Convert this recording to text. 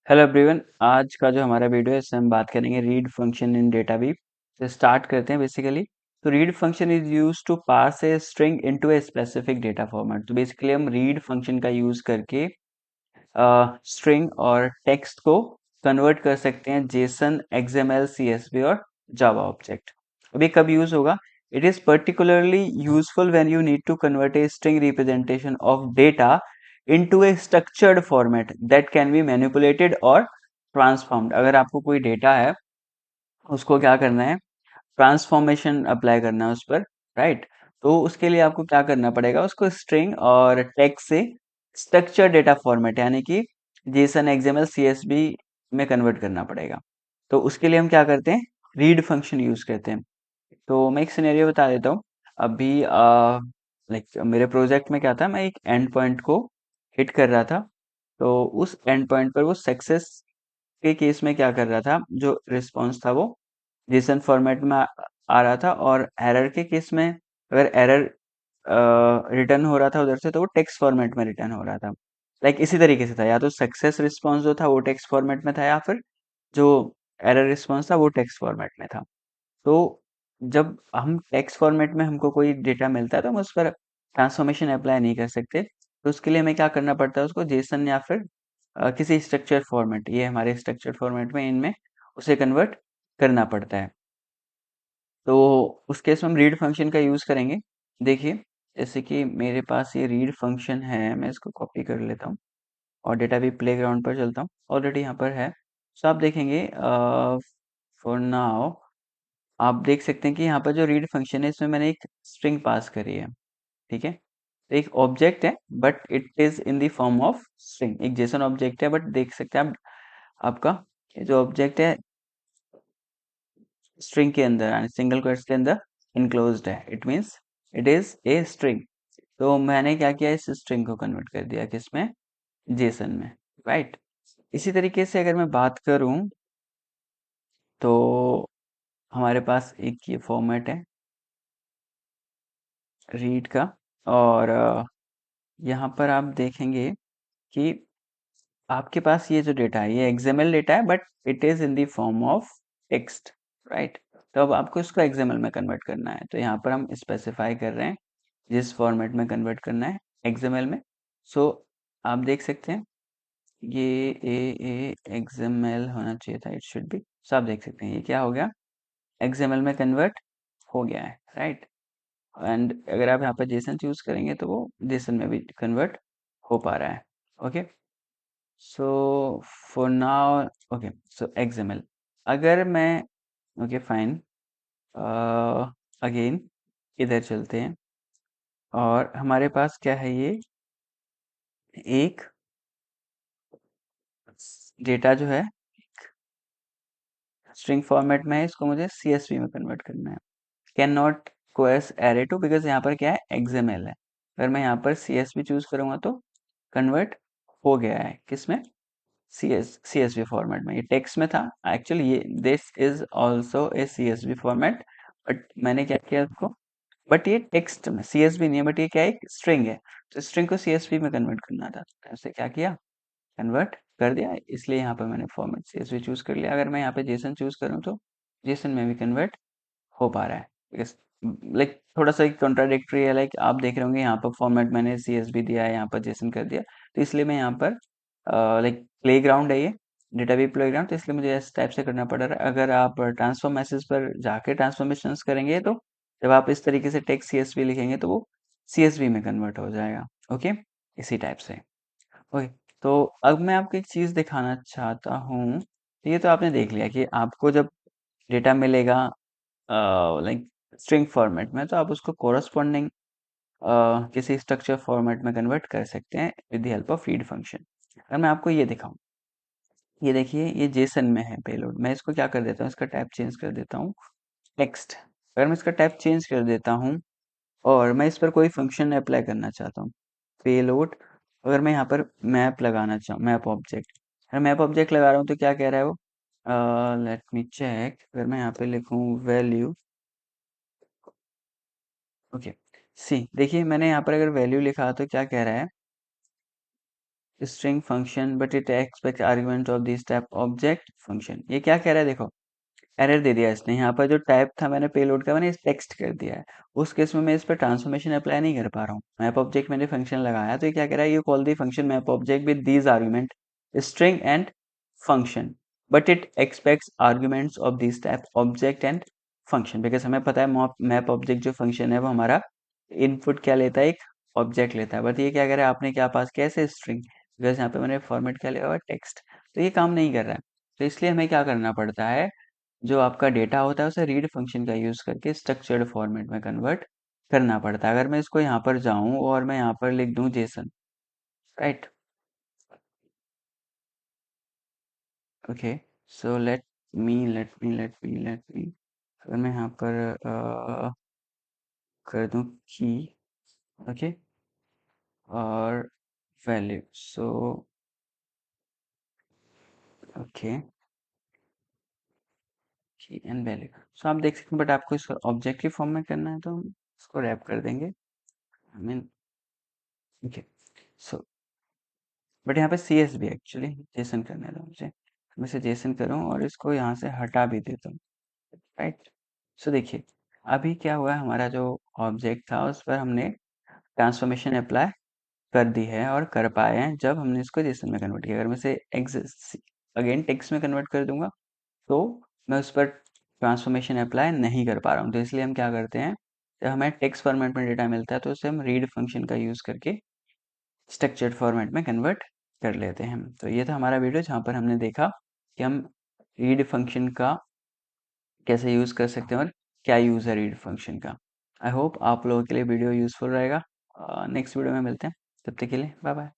Hello everyone. आज का जो हमारा वीडियो है इसमें हम बात करेंगे रीड फंक्शन इन डेटाबेस। तो स्टार्ट करते हैं बेसिकली। तो read function is use to pass a string into a specific data format. तो बेसिकली हम रीड फंक्शन का यूज करके स्ट्रिंग और टेक्स्ट को कन्वर्ट कर सकते हैं जेसन, एक्सएमएल, सीएसवी और जावा ऑब्जेक्ट। अभी कब यूज होगा? It is particularly useful when you need to convert a string representation of data into a structured format that can be manipulated और transformed। अगर आपको कोई डेटा है उसको क्या करना है, ट्रांसफॉर्मेशन अप्लाई करना है उस पर, राइट। तो उसके लिए आपको क्या करना पड़ेगा, उसको स्ट्रिंग और टेक्स्ट से स्ट्रक्चर डेटा फॉर्मेट यानी कि जेसन, एक्सएमएल, सीएसवी में कन्वर्ट करना पड़ेगा। तो उसके लिए हम क्या करते हैं, रीड फंक्शन यूज करते हैं। तो मैं एक सिनेरियो बता देता हूँ। अभी लाइक मेरे प्रोजेक्ट में क्या था, मैं एक एंड पॉइंट को हिट कर रहा था। तो उस एंड पॉइंट पर वो सक्सेस के केस में क्या कर रहा था, जो रिस्पॉन्स था वो जेसन फॉर्मेट में आ रहा था, और एरर के केस में अगर एरर रिटर्न हो रहा था उधर से तो वो टेक्स्ट फॉर्मेट में रिटर्न हो रहा था। लाइक इसी तरीके से था, या तो सक्सेस रिस्पॉन्स जो था वो टेक्स्ट फॉर्मेट में था, या फिर जो एरर रिस्पॉन्स था वो टेक्स्ट फॉर्मेट में था। तो जब हम टेक्स्ट फॉर्मेट में हमको कोई डेटा मिलता है तो हम उस पर ट्रांसफॉर्मेशन अप्लाई नहीं कर सकते। तो उसके लिए हमें क्या करना पड़ता है, उसको जेसन या फिर किसी स्ट्रक्चर फॉर्मेट, ये हमारे स्ट्रक्चर फॉर्मेट में इनमें उसे कन्वर्ट करना पड़ता है। तो उस केस में हम रीड फंक्शन का यूज़ करेंगे। देखिए, जैसे कि मेरे पास ये रीड फंक्शन है, मैं इसको कॉपी कर लेता हूँ और डेटा भी प्लेग्राउंड पर चलता हूँ, ऑलरेडी यहाँ पर है। सो आप देखेंगे, फॉर नाउ आप देख सकते हैं कि यहाँ पर जो रीड फंक्शन है इसमें मैंने एक स्ट्रिंग पास करी है, ठीक है। तो एक ऑब्जेक्ट है but it is in the form of string, एक जेसन ऑब्जेक्ट है, बट देख सकते हैं आप, आपका ये जो ऑब्जेक्ट है स्ट्रिंग के अंदर यानी सिंगल कोट्स के अंदर इनक्लोज्ड है, it means it is a string. तो मैंने क्या किया, इस स्ट्रिंग को कन्वर्ट कर दिया किसमें, जेसन में, राइट। इसी तरीके से अगर मैं बात करूं तो हमारे पास एक ये फॉर्मेट है रीड का, और यहाँ पर आप देखेंगे कि आपके पास ये जो डेटा है ये एक्सएमएल डेटा है, but it is in the form of text, right. तो अब आपको इसको एक्सएमएल में कन्वर्ट करना है, तो यहाँ पर हम स्पेसिफाई कर रहे हैं जिस फॉर्मेट में कन्वर्ट करना है, एक्सएमएल में। सो आप देख सकते हैं ये ए एक्सएमएल होना चाहिए था, इट शुड बी। सो आप देख सकते हैं ये क्या हो गया, एक्सएमएल में कन्वर्ट हो गया है, राइट। एंड अगर आप यहाँ पर जेसन चूज करेंगे तो वो जेसन में भी कन्वर्ट हो पा रहा है। Okay, so for now, okay, so XML. अगर मैं, ओके फाइन, अगेन इधर चलते हैं और हमारे पास क्या है, ये एक डेटा जो है स्ट्रिंग फॉर्मेट में है, इसको मुझे सीएसवी में कन्वर्ट करना है। Can not coerce array to, because यहाँ पर क्या है, एक्सएमएल है। अगर मैं यहाँ पर सीएसवी चूज करूंगा तो कन्वर्ट हो गया है किसमें, सीएसवी फॉर्मेट में। ये टेक्स्ट में था एक्चुअली, ये this is also a CSV format, but मैंने क्या किया इसको, बट ये टेक्स्ट में सीएसवी नहीं है, बट ये क्या है, एक स्ट्रिंग है। तो स्ट्रिंग को सीएसवी में कन्वर्ट करना था, तो ऐसे क्या किया, कन्वर्ट कर दिया। इसलिए यहाँ पर मैंने फॉर्मेट सीएसवी चूज कर लिया। अगर मैं यहाँ पे जेसन चूज करूँ तो जेसन में भी कन्वर्ट हो पा रहा है, बिकॉज लाइक थोड़ा सा कॉन्ट्राडिक्टरी है। लाइक आप देख रहे होंगे यहाँ पर फॉर्मेट मैंने सीएसवी दिया है, यहाँ पर जेसन कर दिया। तो इसलिए मैं यहाँ पर लाइक प्ले ग्राउंड है ये, डेटाबेस प्ले ग्राउंड, तो इसलिए मुझे इस टाइप से करना पड़ रहा है। अगर आप ट्रांसफॉर्म मैसेज पर जाके ट्रांसफॉर्मेशन करेंगे तो जब आप इस तरीके से टेक्स्ट सीएसवी लिखेंगे तो वो सीएसवी में कन्वर्ट हो जाएगा। ओके, इसी टाइप से। ओके, तो अब मैं आपको एक चीज दिखाना चाहता हूँ। ये तो आपने देख लिया कि आपको जब डेटा मिलेगा लाइक स्ट्रिंग फॉर्मेट में, तो आप उसको कोरस्पॉन्डिंग किसी स्ट्रक्चर फॉर्मेट में कन्वर्ट कर सकते हैं with the help of read function. अगर मैं आपको ये दिखाऊं, ये देखिए ये जेसन में है पेलोड, मैं इसको क्या कर देता हूँ, इसका टाइप चेंज कर देता हूँ टेक्स्ट। अगर मैं इसका टाइप चेंज कर देता हूँ और मैं इस पर कोई फंक्शन अप्लाई करना चाहता हूँ, पेलोड, अगर मैं यहाँ पर मैप लगाना चाहूँ, मैप ऑब्जेक्ट, अगर मैप ऑब्जेक्ट लगा रहा हूँ तो क्या कह रहा है वो, लेट मी चेक। अगर मैं यहाँ पे लिखूँ वैल्यू, ओके, सी देखिए मैंने यहाँ पर अगर वैल्यू लिखा तो क्या कह रहा है, string function but it expect argument of this type object function. ये क्या कह रहा है देखो, एरर दे दिया इसने। यहाँ पर जो टाइप था मैंने पेलोड का, मैंने इस टेक्स्ट कर दिया है। उस केस में मैं इस पर ट्रांसफॉर्मेशन अप्लाई नहीं कर पा रहा हूँ। मैप ऑब्जेक्ट मैंने फंक्शन लगाया, तो ये क्या कह रहा है, you call the function map object with these argument string and function but it aspects arguments of this type object and function. Because हमें पता है मैप ऑब्जेक्ट जो फंक्शन है वो हमारा इनपुट क्या लेता है, एक ऑब्जेक्ट लेता है। बट ये क्या कह रहा है, आपने क्या पास किया है, स्ट्रिंग। बिकॉज यहाँ पे मैंने फॉर्मेट क्या लिया हुआ है, टेक्स्ट। तो ये काम नहीं कर रहा है। तो इसलिए हमें क्या करना पड़ता है, जो आपका डेटा होता है उसे रीड फंक्शन का यूज़ करके स्ट्रक्चर्ड फॉर्मेट में कन्वर्ट करना पड़ता है। अगर मैं इसको यहाँ पर जाऊँ और मैं यहाँ पर लिख दूँ Jason, right, okay. So let me अगर मैं यहाँ पर कर दूँ की, ओके, और वैल्यू, सो ओके, की एंड वैल्यू। सो आप देख सकते हैं, बट आपको इसको ऑब्जेक्टिव फॉर्म में करना है तो हम इसको रैप कर देंगे, I mean, okay. So but यहाँ पे सी एस भी एक्चुअली जेसन करने दो मुझे, मैं इसे जेसन करूँ और इसको यहाँ से हटा भी देता हूँ, राइट। सो देखिए, अभी क्या हुआ है, हमारा जो ऑब्जेक्ट था उस पर हमने ट्रांसफॉर्मेशन अप्लाई कर दी है और कर पाए हैं जब हमने इसको जेसन में कन्वर्ट किया। अगर मैं इसे अगेन टेक्स्ट में कन्वर्ट कर दूंगा तो मैं उस पर ट्रांसफॉर्मेशन अप्लाई नहीं कर पा रहा हूँ। तो इसलिए हम क्या करते हैं, जब हमें टेक्स्ट फॉर्मेट में डेटा मिलता है तो उसे हम रीड फंक्शन का यूज़ करके स्ट्रक्चर्ड फॉर्मेट में कन्वर्ट कर लेते हैं। तो ये था हमारा वीडियो जहाँ पर हमने देखा कि हम रीड फंक्शन का कैसे यूज़ कर सकते हैं और क्या यूज़ है रीड फंक्शन का। आई होप आप लोगों के लिए वीडियो यूज़फुल रहेगा। नेक्स्ट वीडियो में मिलते हैं, तब तक के लिए बाय बाय।